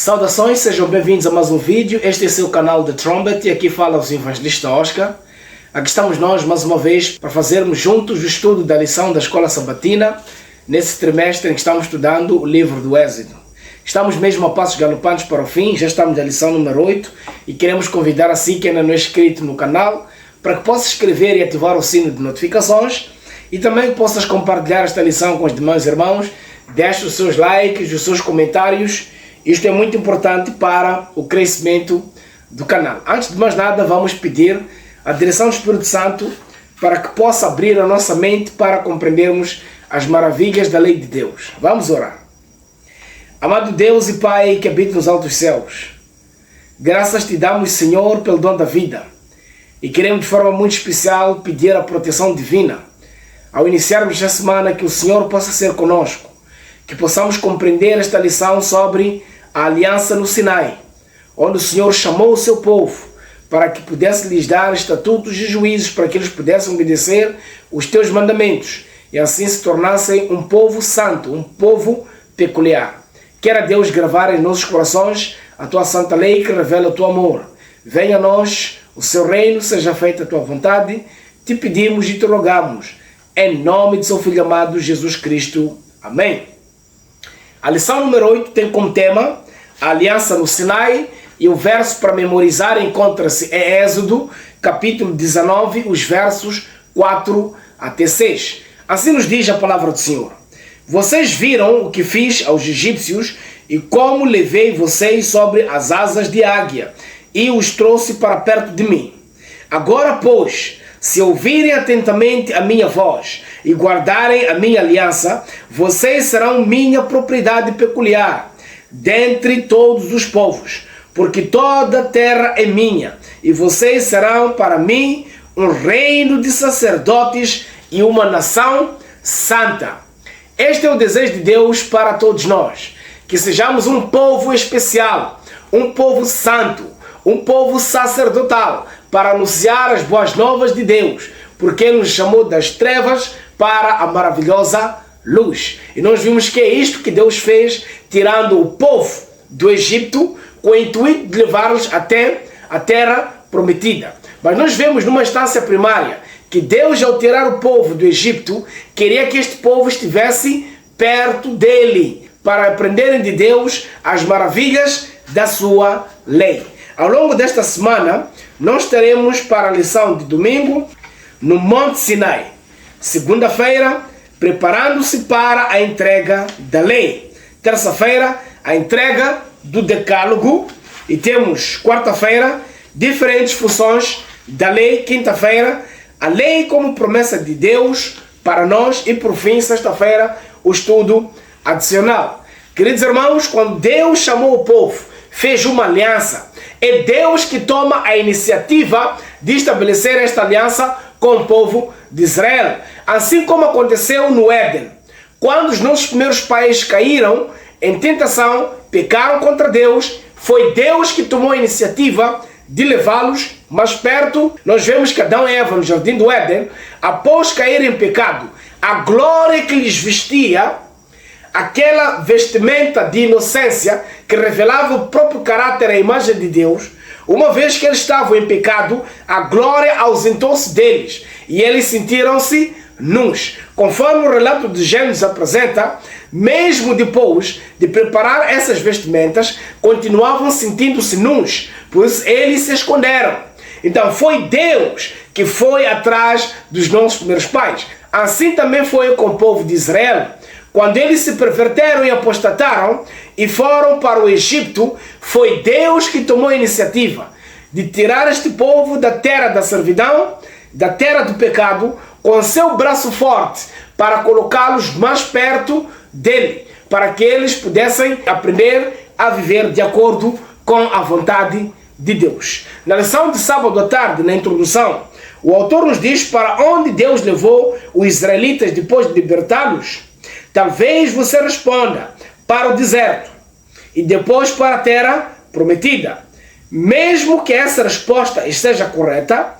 Saudações, sejam bem-vindos a mais um vídeo. Este é o seu canal The Trumpet e aqui fala o evangelista Oscar. Aqui estamos nós mais uma vez para fazermos juntos o estudo da lição da Escola Sabatina nesse trimestre em que estamos estudando o livro do Êxodo. Estamos mesmo a passos galopantes para o fim, já estamos na lição número 8 e queremos convidar assim que ainda não é inscrito no canal para que possa inscrever e ativar o sino de notificações e também possas compartilhar esta lição com os demais irmãos. Deixe os seus likes, os seus comentários. Isto é muito importante para o crescimento do canal. Antes de mais nada, vamos pedir a direção do Espírito Santo para que possa abrir a nossa mente para compreendermos as maravilhas da lei de Deus. Vamos orar. Amado Deus e Pai que habita nos altos céus, graças te damos, Senhor, pelo dom da vida. E queremos de forma muito especial pedir a proteção divina. Ao iniciarmos esta semana, que o Senhor possa ser conosco, que possamos compreender esta lição sobre a aliança no Sinai, onde o Senhor chamou o seu povo para que pudesse lhes dar estatutos e juízos para que eles pudessem obedecer os teus mandamentos e assim se tornassem um povo santo, um povo peculiar. Queira Deus gravar em nossos corações a tua santa lei que revela o teu amor. Venha a nós o seu reino, seja feita a tua vontade. Te pedimos e te rogamos, em nome de seu Filho amado Jesus Cristo. Amém. A lição número 8 tem como tema a aliança no Sinai e o verso para memorizar encontra-se em Êxodo, capítulo 19, os versos 4 até 6. Assim nos diz a palavra do Senhor. Vocês viram o que fiz aos egípcios e como levei vocês sobre as asas de águia e os trouxe para perto de mim. Agora, pois, se ouvirem atentamente a minha voz e guardarem a minha aliança, vocês serão minha propriedade peculiar dentre todos os povos, porque toda a terra é minha, e vocês serão para mim um reino de sacerdotes e uma nação santa. Este é o desejo de Deus para todos nós, que sejamos um povo especial, um povo santo, um povo sacerdotal, para anunciar as boas novas de Deus, porque Ele nos chamou das trevas para a maravilhosa luz. E nós vimos que é isto que Deus fez, tirando o povo do Egito, com o intuito de levá-los até a terra prometida. Mas nós vemos numa instância primária, que Deus, ao tirar o povo do Egito, queria que este povo estivesse perto dele, para aprenderem de Deus as maravilhas da sua lei. Ao longo desta semana, nós teremos para a lição de domingo no Monte Sinai. Segunda-feira, preparando-se para a entrega da lei. Terça-feira, a entrega do decálogo. E temos quarta-feira, diferentes funções da lei. Quinta-feira, a lei como promessa de Deus para nós. E por fim, sexta-feira, o estudo adicional. Queridos irmãos, quando Deus chamou o povo, fez uma aliança, é Deus que toma a iniciativa de estabelecer esta aliança com o povo de Israel. Assim como aconteceu no Éden. Quando os nossos primeiros pais caíram em tentação, pecaram contra Deus, foi Deus que tomou a iniciativa de levá-los mais perto. Nós vemos que Adão e Eva no jardim do Éden, após cair em pecado, a glória que lhes vestia, aquela vestimenta de inocência que revelava o próprio caráter e a imagem de Deus, uma vez que eles estavam em pecado, a glória ausentou-se deles e eles sentiram-se nus. Conforme o relato de Gênesis apresenta, mesmo depois de preparar essas vestimentas, continuavam sentindo-se nus, por isso eles se esconderam. Então foi Deus que foi atrás dos nossos primeiros pais. Assim também foi com o povo de Israel. Quando eles se perverteram e apostataram e foram para o Egito, foi Deus que tomou a iniciativa de tirar este povo da terra da servidão, da terra do pecado, com seu braço forte, para colocá-los mais perto dele, para que eles pudessem aprender a viver de acordo com a vontade de Deus. Na lição de sábado à tarde, na introdução, o autor nos diz para onde Deus levou os israelitas depois de libertá-los. Talvez você responda para o deserto e depois para a terra prometida. Mesmo que essa resposta esteja correta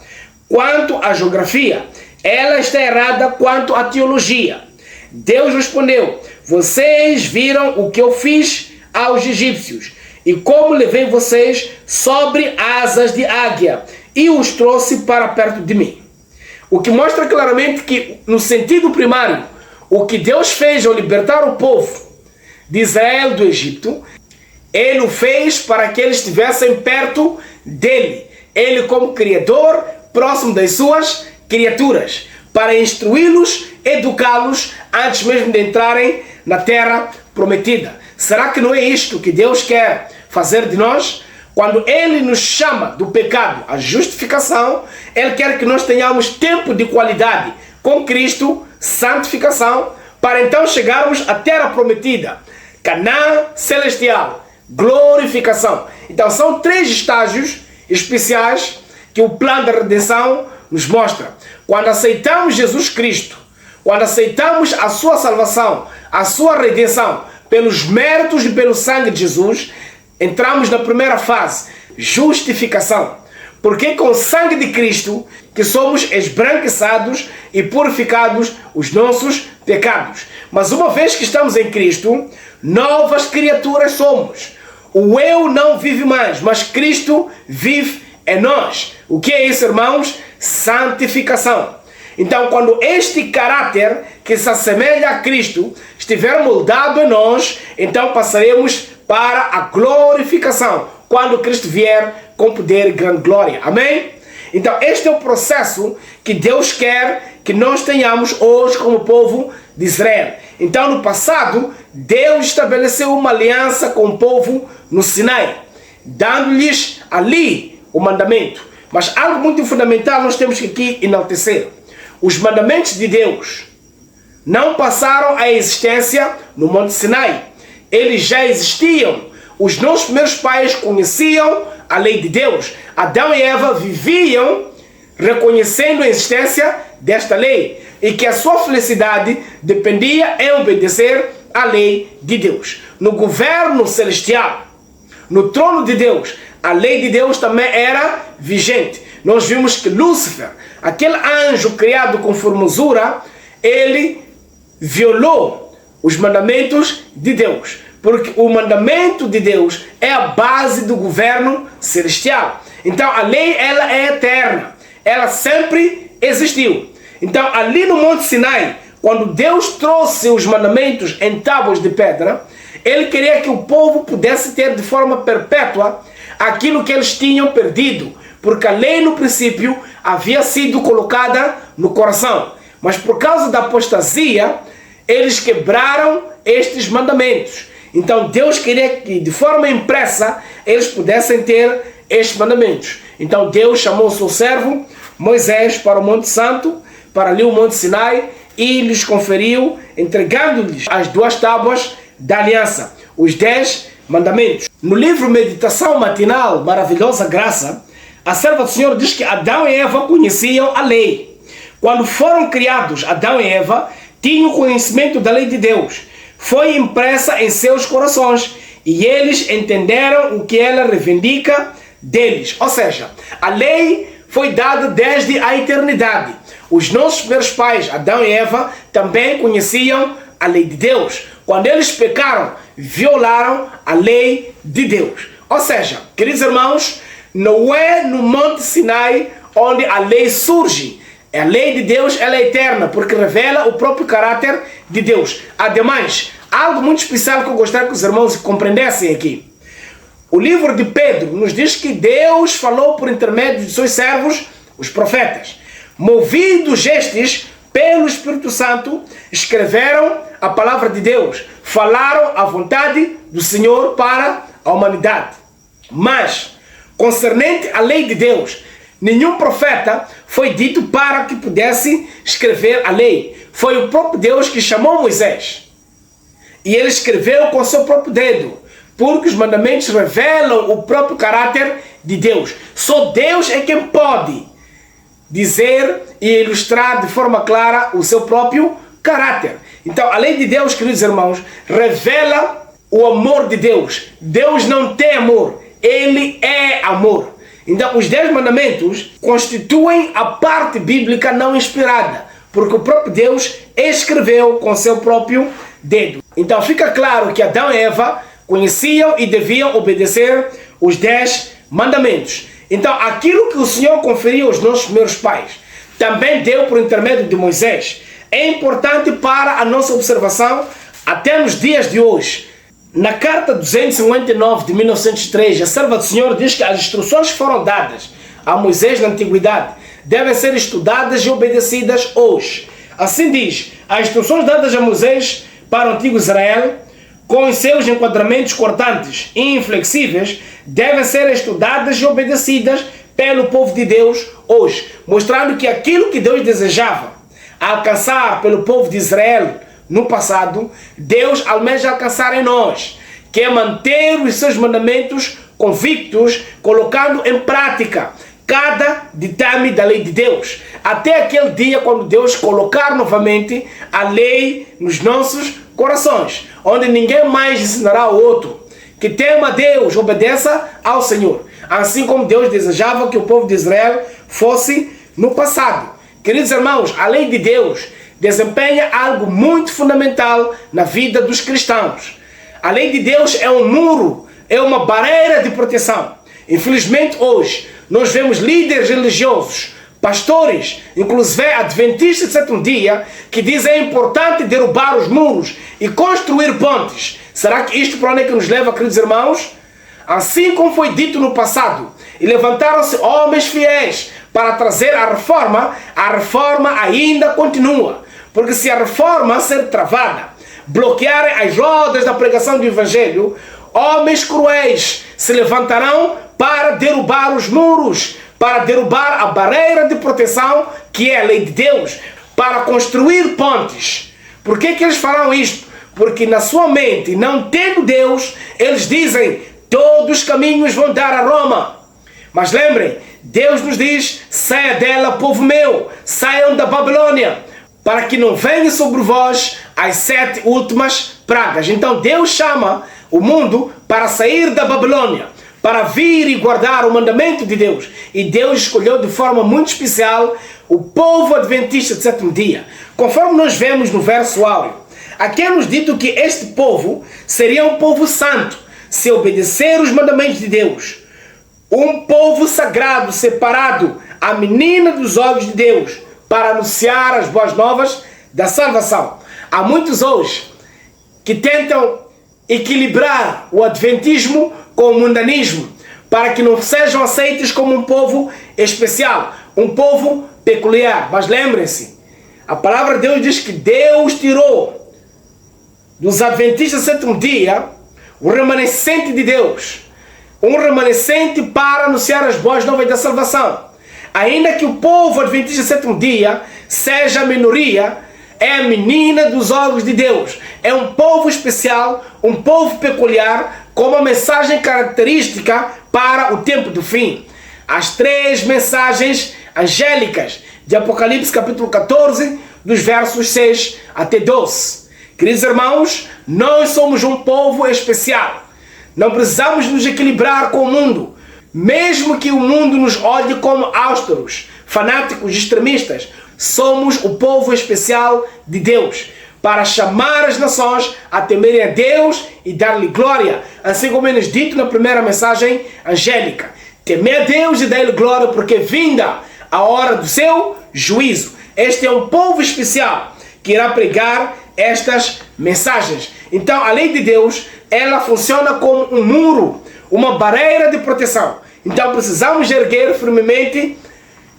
quanto à geografia, ela está errada quanto à teologia. Deus respondeu: vocês viram o que eu fiz aos egípcios e como levei vocês sobre asas de águia e os trouxe para perto de mim. O que mostra claramente que, no sentido primário, o que Deus fez ao libertar o povo de Israel do Egito, Ele o fez para que eles estivessem perto dele. Ele como Criador, próximo das suas criaturas, para instruí-los, educá-los, antes mesmo de entrarem na terra prometida. Será que não é isto que Deus quer fazer de nós? Quando Ele nos chama do pecado à justificação, Ele quer que nós tenhamos tempo de qualidade com Cristo, santificação, para então chegarmos à terra prometida, Canaã celestial, glorificação. Então são 3 estágios especiais que o plano da redenção nos mostra. Quando aceitamos Jesus Cristo, quando aceitamos a sua salvação, a sua redenção, pelos méritos e pelo sangue de Jesus, entramos na primeira fase, justificação. Porque com o sangue de Cristo que somos esbranquiçados e purificados os nossos pecados. Mas uma vez que estamos em Cristo, novas criaturas somos. O eu não vive mais, mas Cristo vive em nós. O que é isso, irmãos? Santificação. Então, quando este caráter que se assemelha a Cristo estiver moldado em nós, então passaremos para a glorificação, quando Cristo vier com poder e grande glória. Amém? Então, este é o processo que Deus quer que nós tenhamos hoje como povo de Israel. Então, no passado, Deus estabeleceu uma aliança com o povo no Sinai, dando-lhes ali o mandamento. Mas algo muito fundamental nós temos que aqui enaltecer. Os mandamentos de Deus não passaram a existência no Monte Sinai. Eles já existiam. Os nossos primeiros pais conheciam a lei de Deus. Adão e Eva viviam reconhecendo a existência desta lei e que a sua felicidade dependia em obedecer à lei de Deus. No governo celestial, no trono de Deus, a lei de Deus também era vigente. Nós vimos que Lúcifer, aquele anjo criado com formosura, ele violou os mandamentos de Deus. Porque o mandamento de Deus é a base do governo celestial. Então a lei, ela é eterna. Ela sempre existiu. Então ali no Monte Sinai, quando Deus trouxe os mandamentos em tábuas de pedra, Ele queria que o povo pudesse ter de forma perpétua aquilo que eles tinham perdido. Porque a lei no princípio havia sido colocada no coração. Mas por causa da apostasia, eles quebraram estes mandamentos. Então Deus queria que de forma impressa eles pudessem ter estes mandamentos. Então Deus chamou o seu servo Moisés para o Monte Santo, para ali o Monte Sinai, e lhes conferiu, entregando-lhes as 2 tábuas da aliança, os 10 mandamentos. No livro Meditação Matinal, Maravilhosa Graça, a serva do Senhor diz que Adão e Eva conheciam a lei. Quando foram criados, Adão e Eva tinham conhecimento da lei de Deus. Foi impressa em seus corações e eles entenderam o que ela reivindica deles. Ou seja, a lei foi dada desde a eternidade. Os nossos primeiros pais, Adão e Eva, também conheciam a lei de Deus. Quando eles pecaram, violaram a lei de Deus. Ou seja, queridos irmãos, não é no Monte Sinai onde a lei surge. A lei de Deus, ela é eterna, porque revela o próprio caráter de Deus. Ademais, algo muito especial que eu gostaria que os irmãos compreendessem aqui. O livro de Pedro nos diz que Deus falou por intermédio de seus servos, os profetas. Movidos estes pelo Espírito Santo, escreveram a palavra de Deus. Falaram a vontade do Senhor para a humanidade. Mas, concernente à lei de Deus, nenhum profeta foi dito para que pudesse escrever a lei. Foi o próprio Deus que chamou Moisés. E ele escreveu com seu próprio dedo. Porque os mandamentos revelam o próprio caráter de Deus. Só Deus é quem pode dizer e ilustrar de forma clara o seu próprio caráter. Então, a lei de Deus, queridos irmãos, revela o amor de Deus. Deus não tem amor. Ele é amor. Então, os 10 mandamentos constituem a parte bíblica não inspirada, porque o próprio Deus escreveu com seu próprio dedo. Então, fica claro que Adão e Eva conheciam e deviam obedecer os 10 mandamentos. Então, aquilo que o Senhor conferiu aos nossos primeiros pais, também deu por intermédio de Moisés. É importante para a nossa observação até nos dias de hoje. Na carta 259 de 1903, a serva do Senhor diz que as instruções que foram dadas a Moisés na antiguidade devem ser estudadas e obedecidas hoje. Assim diz, as instruções dadas a Moisés para o antigo Israel, com os seus enquadramentos cortantes e inflexíveis, devem ser estudadas e obedecidas pelo povo de Deus hoje, mostrando que aquilo que Deus desejava alcançar pelo povo de Israel no passado, Deus almeja alcançar em nós, que é manter os seus mandamentos convictos, colocando em prática cada ditame da lei de Deus, até aquele dia quando Deus colocar novamente a lei nos nossos corações, onde ninguém mais ensinará ao outro que tema a Deus, obedeça ao Senhor, assim como Deus desejava que o povo de Israel fosse no passado. Queridos irmãos, a lei de Deus desempenha algo muito fundamental na vida dos cristãos. A lei de Deus é um muro, é uma barreira de proteção. Infelizmente hoje nós vemos líderes religiosos, pastores, inclusive adventistas do sétimo dia, que dizem que é importante derrubar os muros e construir pontes. Será que isto para onde é que nos leva, queridos irmãos? Assim como foi dito no passado, e levantaram-se homens fiéis para trazer a reforma ainda continua. Porque se a reforma ser travada, bloquearem as rodas da pregação do Evangelho, homens cruéis se levantarão para derrubar os muros, para derrubar a barreira de proteção que é a lei de Deus, para construir pontes. Por que eles farão isto? Porque na sua mente, não tendo Deus, eles dizem, todos os caminhos vão dar a Roma. Mas lembrem, Deus nos diz, saia dela, povo meu, saiam da Babilônia, para que não venham sobre vós as 7 últimas pragas. Então Deus chama o mundo para sair da Babilônia, para vir e guardar o mandamento de Deus. E Deus escolheu de forma muito especial o povo adventista do sétimo dia. Conforme nós vemos no verso áureo, aqui é nos dito que este povo seria um povo santo, se obedecer os mandamentos de Deus. Um povo sagrado, separado, a menina dos olhos de Deus, para anunciar as boas novas da salvação. Há muitos hoje que tentam equilibrar o adventismo com o mundanismo, para que não sejam aceitos como um povo especial, um povo peculiar. Mas lembrem-se, a palavra de Deus diz que Deus tirou dos adventistas do sétimo dia o remanescente de Deus, um remanescente para anunciar as boas novas da salvação. Ainda que o povo adventista do sétimo dia seja a minoria, é a menina dos olhos de Deus. É um povo especial, um povo peculiar, com uma mensagem característica para o tempo do fim. As 3 mensagens angélicas de Apocalipse capítulo 14, dos versos 6 até 12. Queridos irmãos, nós somos um povo especial. Não precisamos nos equilibrar com o mundo. Mesmo que o mundo nos olhe como austeros, fanáticos, extremistas, somos o povo especial de Deus, para chamar as nações a temerem a Deus e dar-lhe glória, assim como é nos dito na primeira mensagem angélica. Temer a Deus e dar-lhe glória, porque vinda a hora do seu juízo. Este é um povo especial que irá pregar estas mensagens. Então a lei de Deus, ela funciona como um muro, uma barreira de proteção. Então precisamos erguer firmemente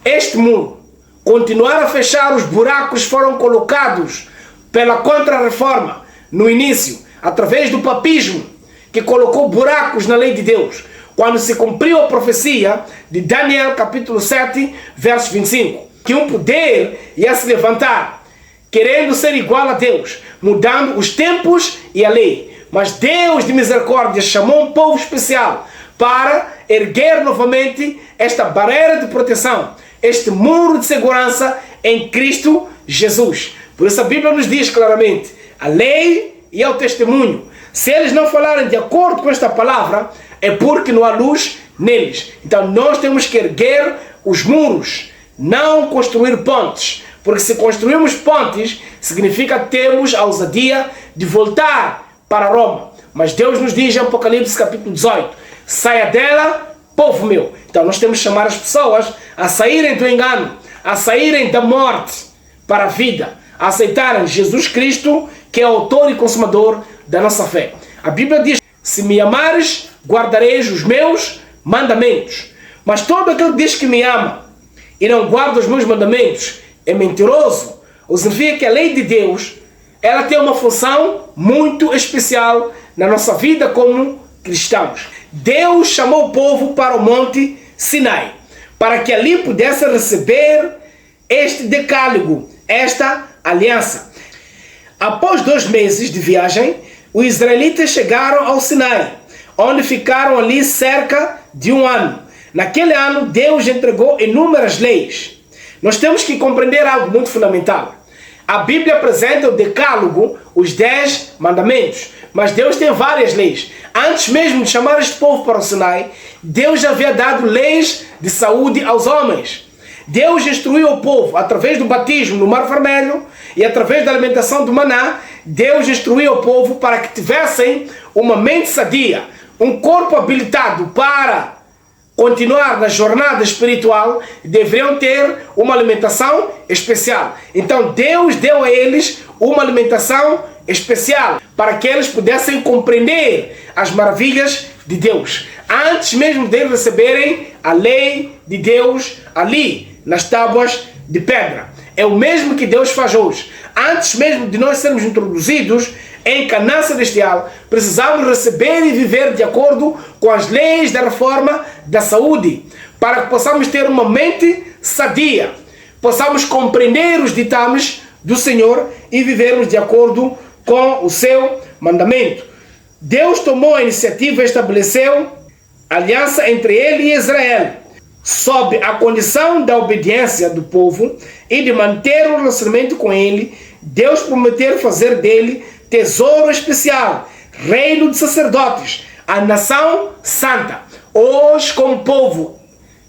este muro, continuar a fechar os buracos que foram colocados pela contra-reforma no início, através do papismo, que colocou buracos na lei de Deus, quando se cumpriu a profecia de Daniel capítulo 7, verso 25, que um poder ia se levantar, querendo ser igual a Deus, mudando os tempos e a lei. Mas Deus de misericórdia chamou um povo especial para erguer novamente esta barreira de proteção, este muro de segurança em Cristo Jesus. Por isso a Bíblia nos diz claramente, a lei e ao testemunho. Se eles não falarem de acordo com esta palavra, é porque não há luz neles. Então nós temos que erguer os muros, não construir pontes. Porque se construirmos pontes, significa termos a ousadia de voltar para Roma. Mas Deus nos diz em Apocalipse capítulo 18, saia dela, povo meu. Então nós temos que chamar as pessoas a saírem do engano, a saírem da morte para a vida, a aceitarem Jesus Cristo, que é o autor e consumador da nossa fé. A Bíblia diz, se me amares, guardareis os meus mandamentos. Mas todo aquele que diz que me ama e não guarda os meus mandamentos é mentiroso. Ou significa que a lei de Deus, ela tem uma função muito especial na nossa vida como cristãos. Deus chamou o povo para o monte Sinai, para que ali pudesse receber este decálogo, esta aliança. Após 2 meses de viagem, os israelitas chegaram ao Sinai, onde ficaram ali cerca de 1 ano. Naquele ano, Deus entregou inúmeras leis. Nós temos que compreender algo muito fundamental. A Bíblia apresenta o decálogo, os 10 mandamentos, mas Deus tem várias leis. Antes mesmo de chamar este povo para o Sinai, Deus já havia dado leis de saúde aos homens. Deus instruiu o povo através do batismo no Mar Vermelho e através da alimentação do maná. Deus instruiu o povo para que tivessem uma mente sadia, um corpo habilitado para continuar na jornada espiritual, deveriam ter uma alimentação especial. Então Deus deu a eles uma alimentação especial para que eles pudessem compreender as maravilhas de Deus. Antes mesmo de eles receberem a lei de Deus ali, nas tábuas de pedra. É o mesmo que Deus faz hoje. Antes mesmo de nós sermos introduzidos em Canaã Celestial, precisamos receber e viver de acordo com as leis da reforma da saúde, para que possamos ter uma mente sadia, possamos compreender os ditames do Senhor e vivermos de acordo com o seu mandamento. Deus tomou a iniciativa e estabeleceu aliança entre ele e Israel, sob a condição da obediência do povo e de manter um relacionamento com ele. Deus prometeu fazer dele tesouro especial, reino de sacerdotes, a nação santa. Hoje, como povo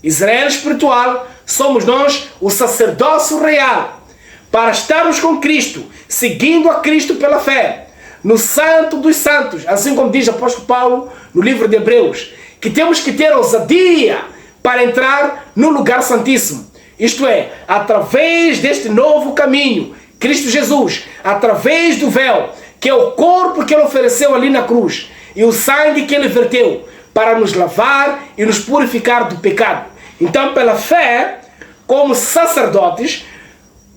Israel espiritual, somos nós o sacerdócio real, para estarmos com Cristo, seguindo a Cristo pela fé, no Santo dos Santos, assim como diz o apóstolo Paulo no livro de Hebreus, que temos que ter ousadia para entrar no lugar santíssimo. Isto é, através deste novo caminho, Cristo Jesus, através do véu, que é o corpo que ele ofereceu ali na cruz, e o sangue que ele verteu, para nos lavar e nos purificar do pecado. Então, pela fé, como sacerdotes,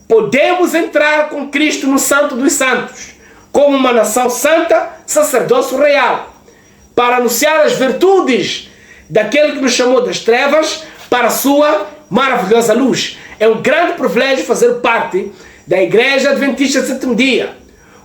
podemos entrar com Cristo no Santo dos Santos, como uma nação santa, sacerdócio real, para anunciar as virtudes daquele que nos chamou das trevas para a sua maravilhosa luz. É um grande privilégio fazer parte da Igreja Adventista do Sétimo Dia,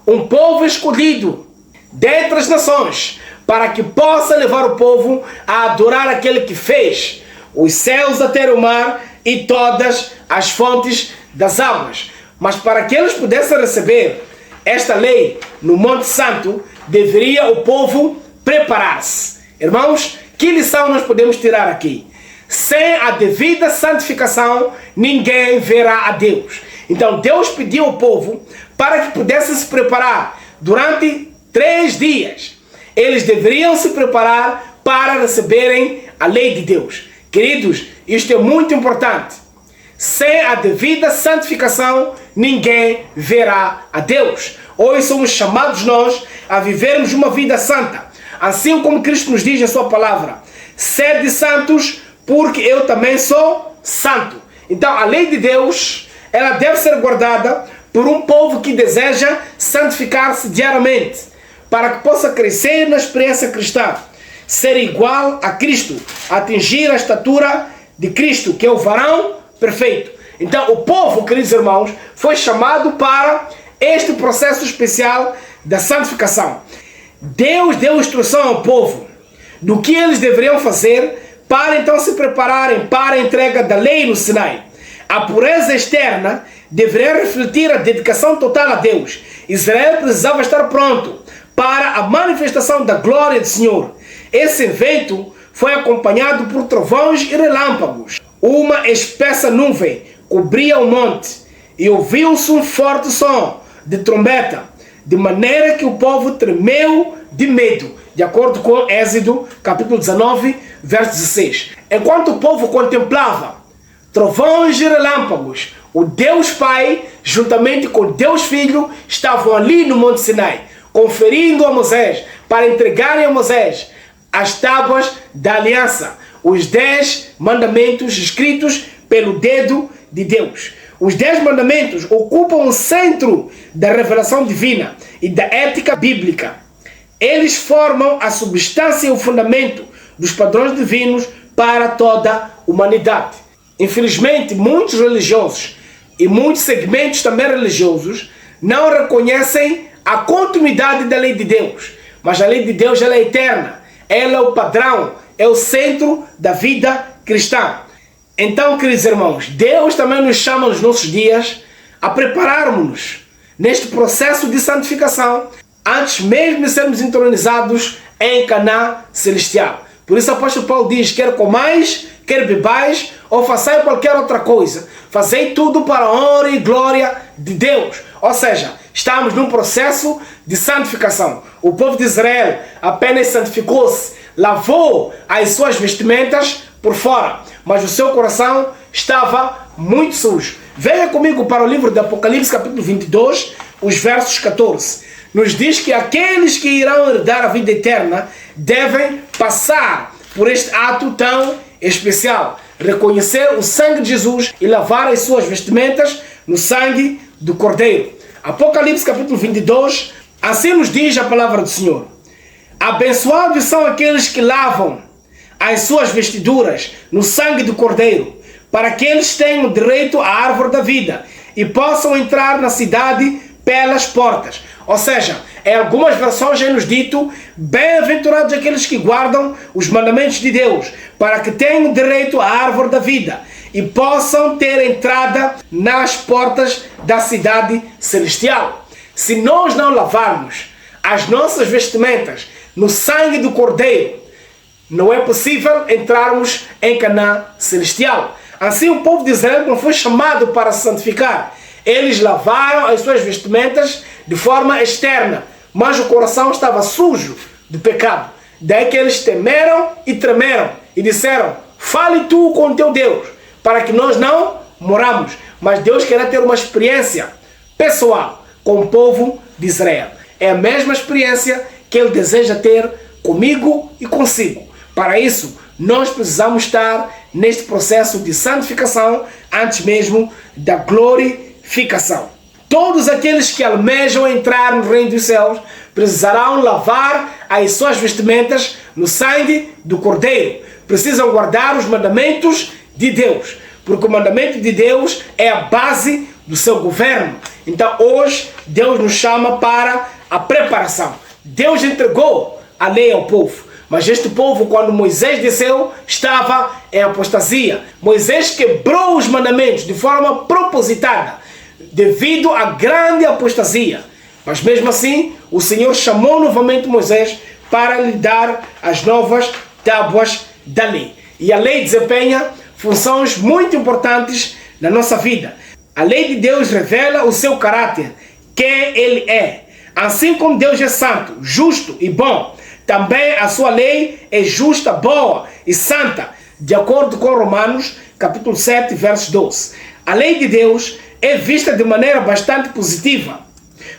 um povo escolhido dentre as nações, para que possa levar o povo a adorar aquele que fez os céus, a terra e o mar e todas as fontes das águas. Mas para que eles pudessem receber esta lei no Monte Santo, deveria o povo preparar-se. Irmãos, que lição nós podemos tirar aqui? Sem a devida santificação, ninguém verá a Deus. Então Deus pediu ao povo para que pudessem se preparar durante 3 dias. Eles deveriam se preparar para receberem a lei de Deus. Queridos, isto é muito importante. Sem a devida santificação, ninguém verá a Deus. Hoje somos chamados nós a vivermos uma vida santa, assim como Cristo nos diz em sua palavra: sede santos, porque eu também sou santo. Então a lei de Deus, ela deve ser guardada por um povo que deseja santificar-se diariamente, para que possa crescer na experiência cristã, ser igual a Cristo, atingir a estatura de Cristo, que é o varão perfeito. Então o povo, queridos irmãos, foi chamado para este processo especial da santificação. Deus deu instrução ao povo do que eles deveriam fazer para então se prepararem para a entrega da lei no Sinai. A pureza externa deveria refletir a dedicação total a Deus. Israel precisava estar pronto para a manifestação da glória do Senhor. Esse evento foi acompanhado por trovões e relâmpagos. Uma espessa nuvem cobria o monte e ouviu-se um forte som de trombeta. de maneira que o povo tremeu de medo, de acordo com Êxodo, capítulo 19, verso 16. Enquanto o povo contemplava trovões e relâmpagos, o Deus Pai, juntamente com Deus Filho, estavam ali no Monte Sinai, conferindo a Moisés, para entregarem a Moisés as tábuas da aliança, os 10 mandamentos escritos pelo dedo de Deus. Os 10 mandamentos ocupam o centro da revelação divina e da ética bíblica. Eles formam a substância e o fundamento dos padrões divinos para toda a humanidade. Infelizmente, muitos religiosos e muitos segmentos também religiosos não reconhecem a continuidade da lei de Deus. Mas a lei de Deus, ela é eterna. Ela é o padrão, é o centro da vida cristã. Então, queridos irmãos, Deus também nos chama nos nossos dias a prepararmos-nos neste processo de santificação antes mesmo de sermos entronizados em Canaã celestial. Por isso o apóstolo Paulo diz: quer comais, quer bebais, ou façai qualquer outra coisa, fazei tudo para a honra e glória de Deus. Ou seja, estamos num processo de santificação. O povo de Israel apenas santificou-se, lavou as suas vestimentas por fora, mas o seu coração estava muito sujo. Venha comigo para o livro de Apocalipse, capítulo 22, os versos 14. Nos diz que aqueles que irão herdar a vida eterna devem passar por este ato tão especial: reconhecer o sangue de Jesus e lavar as suas vestimentas no sangue do Cordeiro. Apocalipse capítulo 22, assim nos diz a palavra do Senhor: abençoados são aqueles que lavam as suas vestiduras no sangue do Cordeiro, para que eles tenham direito à árvore da vida e possam entrar na cidade pelas portas. Ou seja, em algumas versões é nos dito: bem-aventurados aqueles que guardam os mandamentos de Deus, para que tenham direito à árvore da vida e possam ter entrada nas portas da cidade celestial. Se nós não lavarmos as nossas vestimentas no sangue do Cordeiro, não é possível entrarmos em Canaã celestial. Assim, o povo de Israel não foi chamado para se santificar. Eles lavaram as suas vestimentas de forma externa, mas o coração estava sujo de pecado. Daí que eles temeram e tremeram e disseram: fale tu com teu Deus, para que nós não moramos. Mas Deus queria ter uma experiência pessoal com o povo de Israel. É a mesma experiência que Ele deseja ter comigo e consigo. Para isso, nós precisamos estar neste processo de santificação antes mesmo da glorificação. Todos aqueles que almejam entrar no reino dos céus precisarão lavar as suas vestimentas no sangue do Cordeiro. Precisam guardar os mandamentos de Deus, porque o mandamento de Deus é a base do seu governo. Então hoje Deus nos chama para a preparação. Deus entregou a lei ao povo, mas este povo, quando Moisés desceu, estava em apostasia. Moisés quebrou os mandamentos de forma propositada, devido à grande apostasia. Mas mesmo assim, o Senhor chamou novamente Moisés para lhe dar as novas tábuas da lei. E a lei desempenha funções muito importantes na nossa vida. A lei de Deus revela o seu caráter, quem Ele é. Assim como Deus é santo, justo e bom, também a sua lei é justa, boa e santa, de acordo com Romanos, capítulo 7, verso 12. A lei de Deus é vista de maneira bastante positiva.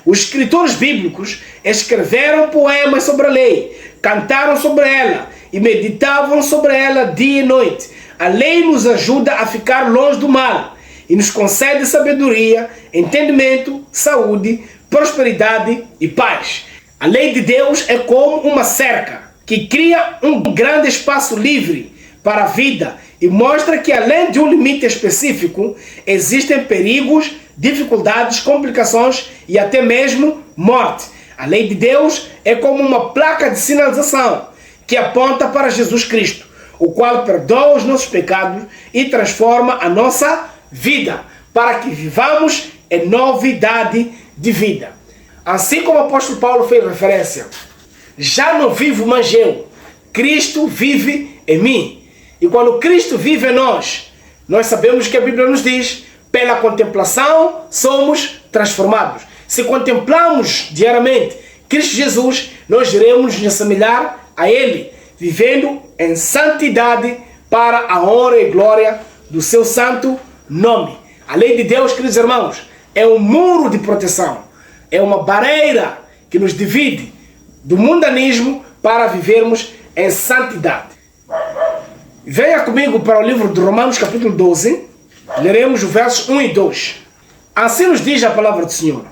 Os escritores bíblicos escreveram poemas sobre a lei, cantaram sobre ela e meditavam sobre ela dia e noite. A lei nos ajuda a ficar longe do mal e nos concede sabedoria, entendimento, saúde, prosperidade e paz. A lei de Deus é como uma cerca que cria um grande espaço livre para a vida e mostra que, além de um limite específico, existem perigos, dificuldades, complicações e até mesmo morte. A lei de Deus é como uma placa de sinalização que aponta para Jesus Cristo, o qual perdoa os nossos pecados e transforma a nossa vida para que vivamos em novidade de vida. Assim como o apóstolo Paulo fez referência: já não vivo mais eu, Cristo vive em mim. E quando Cristo vive em nós, nós sabemos que a Bíblia nos diz: pela contemplação somos transformados. Se contemplamos diariamente Cristo Jesus, nós iremos nos assemelhar a Ele, vivendo em santidade para a honra e glória do seu santo nome. A lei de Deus, queridos irmãos, é um muro de proteção, é uma barreira que nos divide do mundanismo para vivermos em santidade. Venha comigo para o livro de Romanos capítulo 12, leremos os versos 1 e 2. Assim nos diz a palavra do Senhor: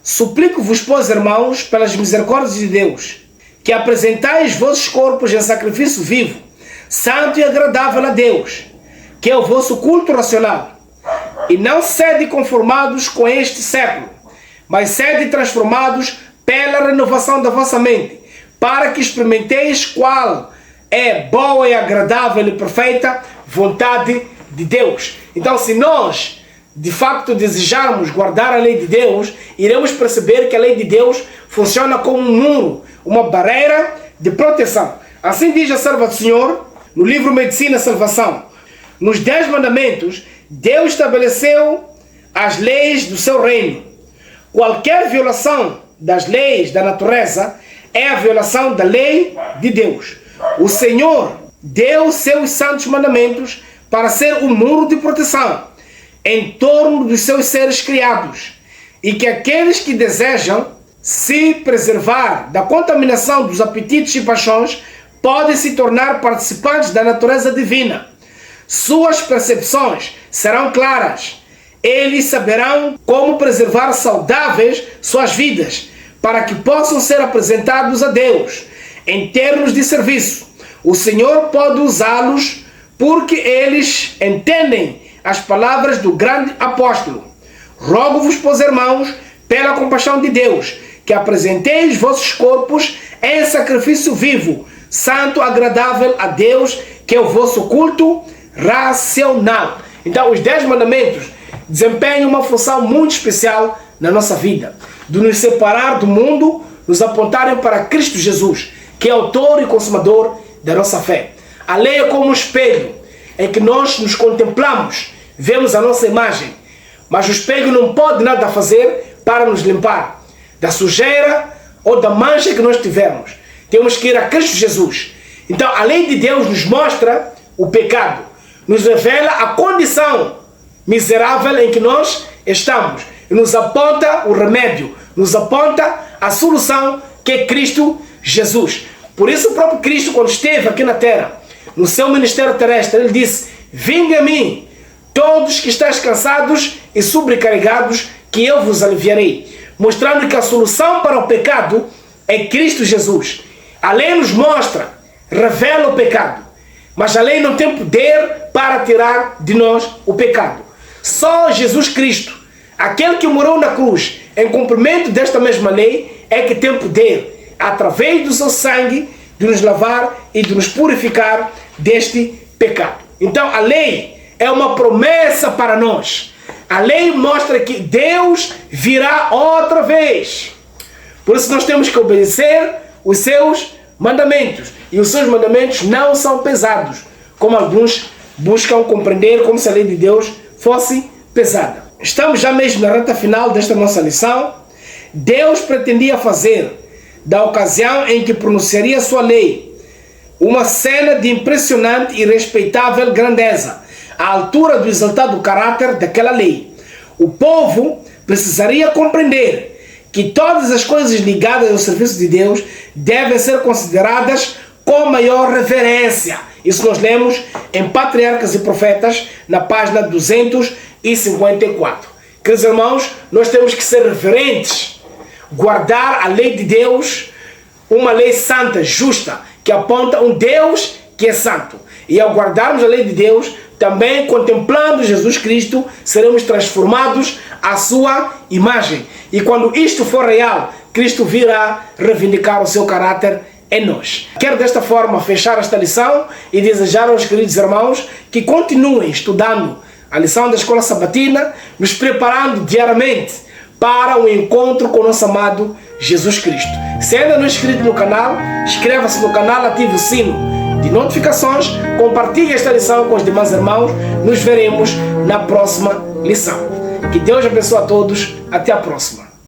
suplico-vos, pois, irmãos, pelas misericórdias de Deus, que apresentais vossos corpos em sacrifício vivo, santo e agradável a Deus, que é o vosso culto racional. E não sede conformados com este século, mas sede transformados pela renovação da vossa mente, para que experimenteis qual é boa e agradável e perfeita vontade de Deus. Então, se nós de facto desejarmos guardar a lei de Deus, iremos perceber que a lei de Deus funciona como um muro, uma barreira de proteção. Assim diz a serva do Senhor no livro Medicina e Salvação. Nos 10 mandamentos, Deus estabeleceu as leis do seu reino. Qualquer violação das leis da natureza é a violação da lei de Deus. O Senhor deu seus santos mandamentos para ser um muro de proteção em torno dos seus seres criados, e que aqueles que desejam se preservar da contaminação dos apetites e paixões podem se tornar participantes da natureza divina. Suas percepções serão claras. Eles saberão como preservar saudáveis suas vidas, para que possam ser apresentados a Deus em termos de serviço. O Senhor pode usá-los porque eles entendem as palavras do grande apóstolo. Rogo-vos, pois, irmãos, pela compaixão de Deus, que apresenteis vossos corpos em sacrifício vivo, santo, agradável a Deus, que é o vosso culto racional. Então, os 10 mandamentos desempenham uma função muito especial na nossa vida, de nos separar do mundo, nos apontarem para Cristo Jesus, que é autor e consumador da nossa fé. A lei é como um espelho, em que nós nos contemplamos, vemos a nossa imagem, mas o espelho não pode nada fazer para nos limpar da sujeira ou da mancha que nós tivermos. Temos que ir a Cristo Jesus. Então a lei de Deus nos mostra o pecado, nos revela a condição miserável em que nós estamos e nos aponta o remédio, nos aponta a solução, que é Cristo Jesus. Por isso o próprio Cristo, quando esteve aqui na terra, no seu ministério terrestre, ele disse: vinde a mim, todos que estáis cansados e sobrecarregados, que eu vos aliviarei. Mostrando que a solução para o pecado é Cristo Jesus. A lei nos mostra, revela o pecado, mas a lei não tem poder para tirar de nós o pecado. Só Jesus Cristo, aquele que morou na cruz em cumprimento desta mesma lei, é que tem poder, através do seu sangue, de nos lavar e de nos purificar deste pecado. Então a lei é uma promessa para nós. A lei mostra que Deus virá outra vez. Por isso nós temos que obedecer os seus mandamentos. E os seus mandamentos não são pesados, como alguns buscam compreender, como se a lei de Deus fosse pesada. Estamos já mesmo na reta final desta nossa lição. Deus pretendia fazer da ocasião em que pronunciaria sua lei uma cena de impressionante e respeitável grandeza, à altura do exaltado caráter daquela lei. O povo precisaria compreender que todas as coisas ligadas ao serviço de Deus devem ser consideradas com maior reverência. Isso nós lemos em Patriarcas e Profetas, na página 254. Queridos irmãos, nós temos que ser reverentes, guardar a lei de Deus, uma lei santa, justa, que aponta um Deus que é santo. E ao guardarmos a lei de Deus, também contemplando Jesus Cristo, seremos transformados à sua imagem. E quando isto for real, Cristo virá reivindicar o seu caráter em nós. Quero desta forma fechar esta lição e desejar aos queridos irmãos que continuem estudando a lição da Escola Sabatina, nos preparando diariamente para o encontro com o nosso amado Jesus Cristo. Se ainda não é inscrito no canal, inscreva-se no canal, ative o sino de notificações, compartilhe esta lição com os demais irmãos. Nos veremos na próxima lição. Que Deus abençoe a todos. Até a próxima.